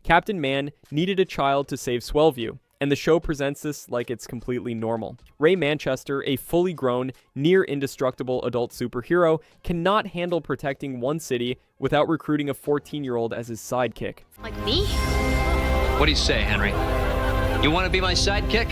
Captain Man needed a child to save Swellview, and the show presents this like it's completely normal. Ray Manchester, a fully grown, near-indestructible adult superhero, cannot handle protecting one city without recruiting a 14-year-old as his sidekick. Like me? What do you say, Henry? You want to be my sidekick?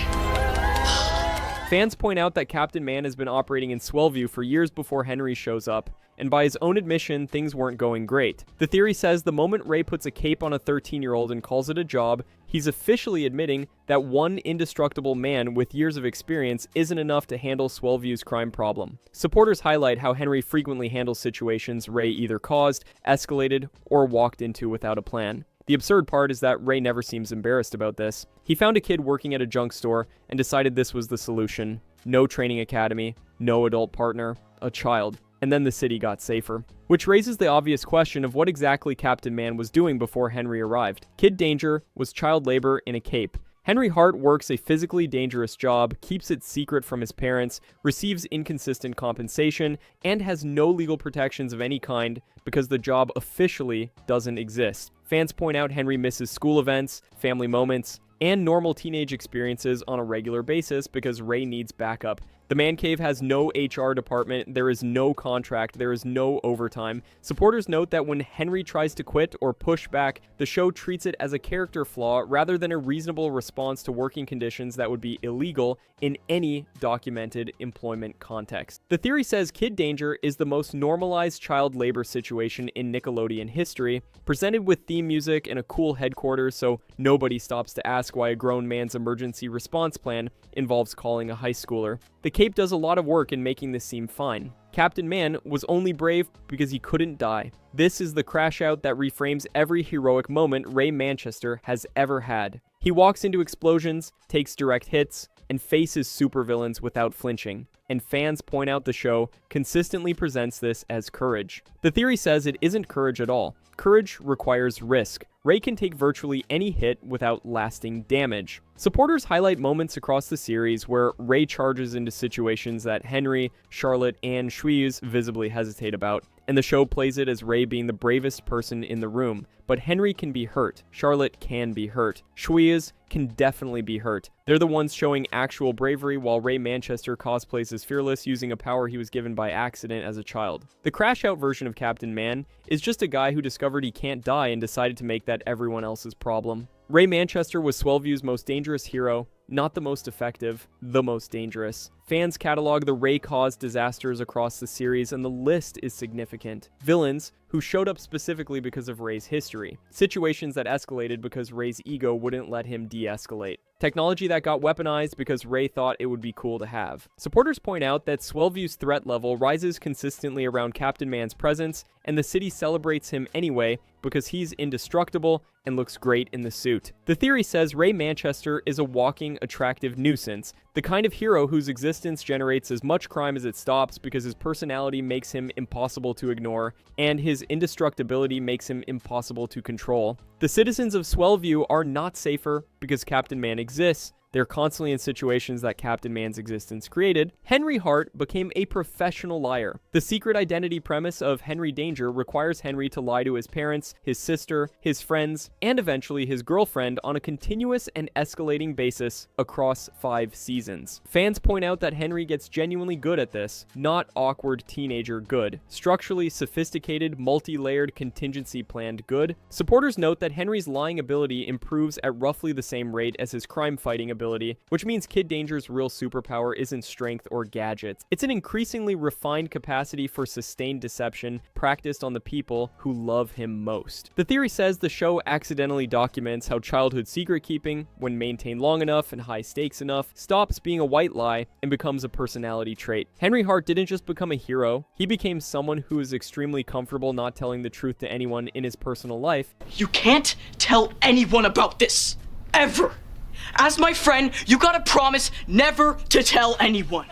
Fans point out that Captain Man has been operating in Swellview for years before Henry shows up, and by his own admission, things weren't going great. The theory says the moment Ray puts a cape on a 13-year-old and calls it a job, he's officially admitting that one indestructible man with years of experience isn't enough to handle Swellview's crime problem. Supporters highlight how Henry frequently handles situations Ray either caused, escalated, or walked into without a plan. The absurd part is that Ray never seems embarrassed about this. He found a kid working at a junk store and decided this was the solution. No training academy, no adult partner, a child. And then the city got safer. Which raises the obvious question of what exactly Captain Man was doing before Henry arrived. Kid Danger was child labor in a cape. Henry Hart works a physically dangerous job, keeps it secret from his parents, receives inconsistent compensation, and has no legal protections of any kind because the job officially doesn't exist. Fans point out Henry misses school events, family moments, and normal teenage experiences on a regular basis because Ray needs backup. The man cave has no HR department, there is no contract, there is no overtime. Supporters note that when Henry tries to quit or push back, the show treats it as a character flaw rather than a reasonable response to working conditions that would be illegal in any documented employment context. The theory says Kid Danger is the most normalized child labor situation in Nickelodeon history, presented with theme music and a cool headquarters so nobody stops to ask why a grown man's emergency response plan involves calling a high schooler. The cape does a lot of work in making this seem fine. Captain Man was only brave because he couldn't die. This is the Crashout that reframes every heroic moment Ray Manchester has ever had. He walks into explosions, takes direct hits, and faces supervillains without flinching. And fans point out the show consistently presents this as courage. The theory says it isn't courage at all. Courage requires risk. Ray can take virtually any hit without lasting damage. Supporters highlight moments across the series where Ray charges into situations that Henry, Charlotte, and Schwoz visibly hesitate about, and the show plays it as Ray being the bravest person in the room. But Henry can be hurt. Charlotte can be hurt. Schwoz can definitely be hurt. They're the ones showing actual bravery while Ray Manchester cosplays as fearless using a power he was given by accident as a child. The Crashout version of Captain Man is just a guy who discovered he can't die and decided to make that everyone else's problem. Ray Manchester was Swellview's most dangerous hero, not the most effective, the most dangerous. Fans catalog the Ray-caused disasters across the series, and the list is significant. Villains who showed up specifically because of Ray's history. Situations that escalated because Ray's ego wouldn't let him de-escalate. Technology that got weaponized because Ray thought it would be cool to have. Supporters point out that Swellview's threat level rises consistently around Captain Man's presence, and the city celebrates him anyway because he's indestructible and looks great in the suit. The theory says Ray Manchester is a walking, attractive nuisance, the kind of hero whose existence generates as much crime as it stops because his personality makes him impossible to ignore, and his indestructibility makes him impossible to control. The citizens of Swellview are not safer because Captain Man exists. They're constantly in situations that Captain Man's existence created. Henry Hart became a professional liar. The secret identity premise of Henry Danger requires Henry to lie to his parents, his sister, his friends, and eventually his girlfriend on a continuous and escalating basis across 5 seasons. Fans point out that Henry gets genuinely good at this, not awkward teenager good. Structurally sophisticated, multi-layered, contingency planned good. Supporters note that Henry's lying ability improves at roughly the same rate as his crime-fighting ability, which means Kid Danger's real superpower isn't strength or gadgets. It's an increasingly refined capacity for sustained deception practiced on the people who love him most. The theory says the show accidentally documents how childhood secret keeping, when maintained long enough and high stakes enough, stops being a white lie and becomes a personality trait. Henry Hart didn't just become a hero, he became someone who is extremely comfortable not telling the truth to anyone in his personal life. You can't tell anyone about this, ever. As my friend, you gotta promise never to tell anyone.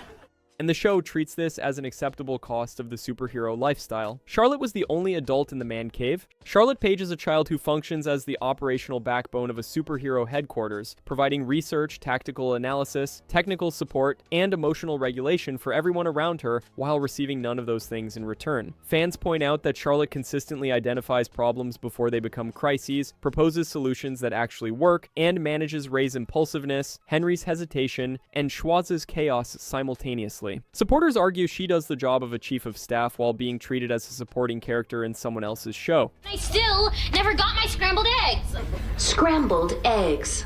and the show treats this as an acceptable cost of the superhero lifestyle. Charlotte was the only adult in the man cave. Charlotte Page is a child who functions as the operational backbone of a superhero headquarters, providing research, tactical analysis, technical support, and emotional regulation for everyone around her while receiving none of those things in return. Fans point out that Charlotte consistently identifies problems before they become crises, proposes solutions that actually work, and manages Ray's impulsiveness, Henry's hesitation, and Schwoz's chaos simultaneously. Supporters argue she does the job of a chief of staff while being treated as a supporting character in someone else's show. I still never got my scrambled eggs. Scrambled eggs.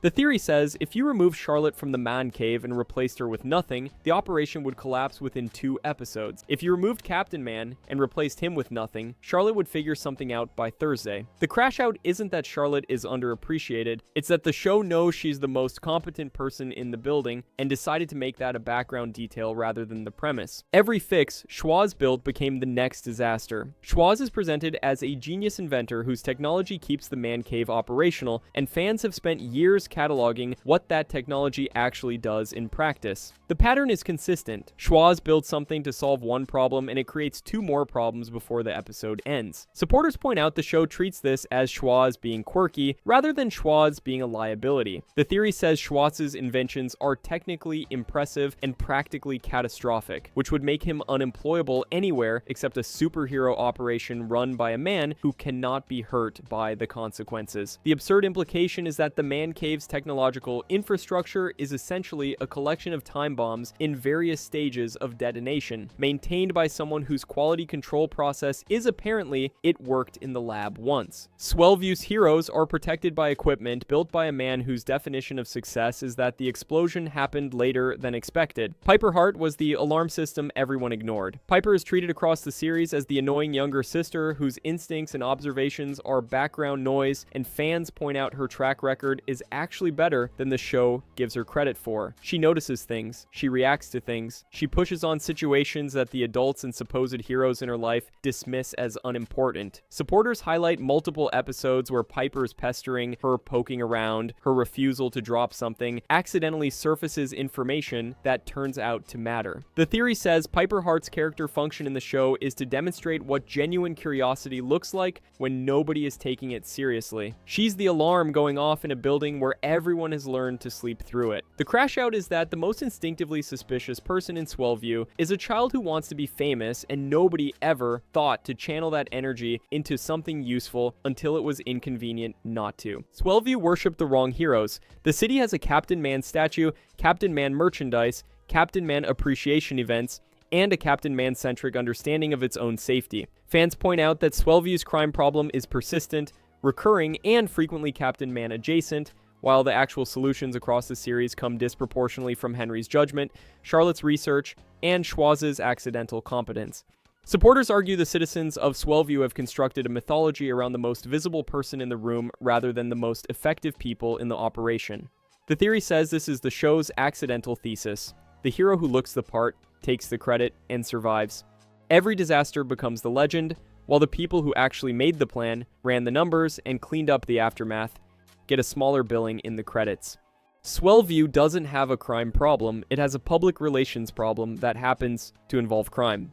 The theory says if you remove Charlotte from the man cave and replaced her with nothing, the operation would collapse within 2 episodes. If you removed Captain Man and replaced him with nothing, Charlotte would figure something out by Thursday. The Crashout isn't that Charlotte is underappreciated, it's that the show knows she's the most competent person in the building and decided to make that a background detail rather than the premise. Every fix Schwoz built became the next disaster. Schwoz is presented as a genius inventor whose technology keeps the man cave operational, and fans have spent years cataloging what that technology actually does in practice. The pattern is consistent. Schwoz builds something to solve one problem and it creates 2 more problems before the episode ends. Supporters point out the show treats this as Schwoz being quirky rather than Schwoz being a liability. The theory says Schwoz's inventions are technically impressive and practically catastrophic, which would make him unemployable anywhere except a superhero operation run by a man who cannot be hurt by the consequences. The absurd implication is that the man cave's technological infrastructure is essentially a collection of time bombs in various stages of detonation, maintained by someone whose quality control process is apparently it worked in the lab once. Swellview's heroes are protected by equipment built by a man whose definition of success is that the explosion happened later than expected. Piper Hart was the alarm system everyone ignored. Piper is treated across the series as the annoying younger sister whose instincts and observations are background noise, and fans point out her track record is actually better than the show gives her credit for. She notices things, she reacts to things, she pushes on situations that the adults and supposed heroes in her life dismiss as unimportant. Supporters highlight multiple episodes where Piper's pestering, her poking around, her refusal to drop something, accidentally surfaces information that turns out to matter. The theory says Piper Hart's character function in the show is to demonstrate what genuine curiosity looks like when nobody is taking it seriously. She's the alarm going off in a building where everyone has learned to sleep through it. The Crashout is that the most instinctively suspicious person in Swellview is a child who wants to be famous, and nobody ever thought to channel that energy into something useful until it was inconvenient not to. Swellview worshipped the wrong heroes. The city has a Captain Man statue, Captain Man merchandise, Captain Man appreciation events, and a Captain Man-centric understanding of its own safety. Fans point out that Swellview's crime problem is persistent, recurring, and frequently Captain Man adjacent, while the actual solutions across the series come disproportionately from Henry's judgment, Charlotte's research, and Schwoz's accidental competence. Supporters argue the citizens of Swellview have constructed a mythology around the most visible person in the room rather than the most effective people in the operation. The theory says this is the show's accidental thesis. The hero who looks the part, takes the credit, and survives. Every disaster becomes the legend, while the people who actually made the plan, ran the numbers, and cleaned up the aftermath get a smaller billing in the credits. Swellview doesn't have a crime problem, it has a public relations problem that happens to involve crime.